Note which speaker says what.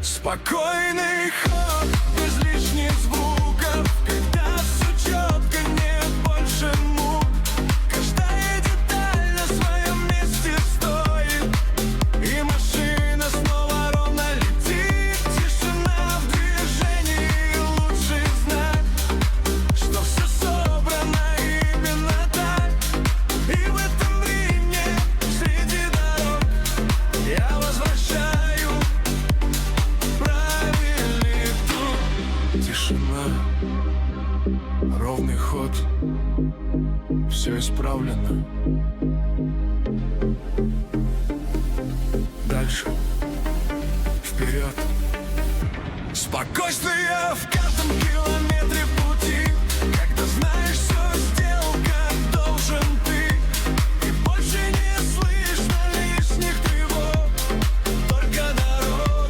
Speaker 1: Спокойный ход, без лишних звуков, когда все четко, нет больше мук. Каждая деталь на своем месте стоит, и машина снова ровно летит. Тишина в движении, лучший знак, что все собрано именно так. И в этом ритме среди дорог я возвращаю правильный тур. Тишина, ровный ход, все исправлено. Дальше, вперед. Спокойствие в каждом километре.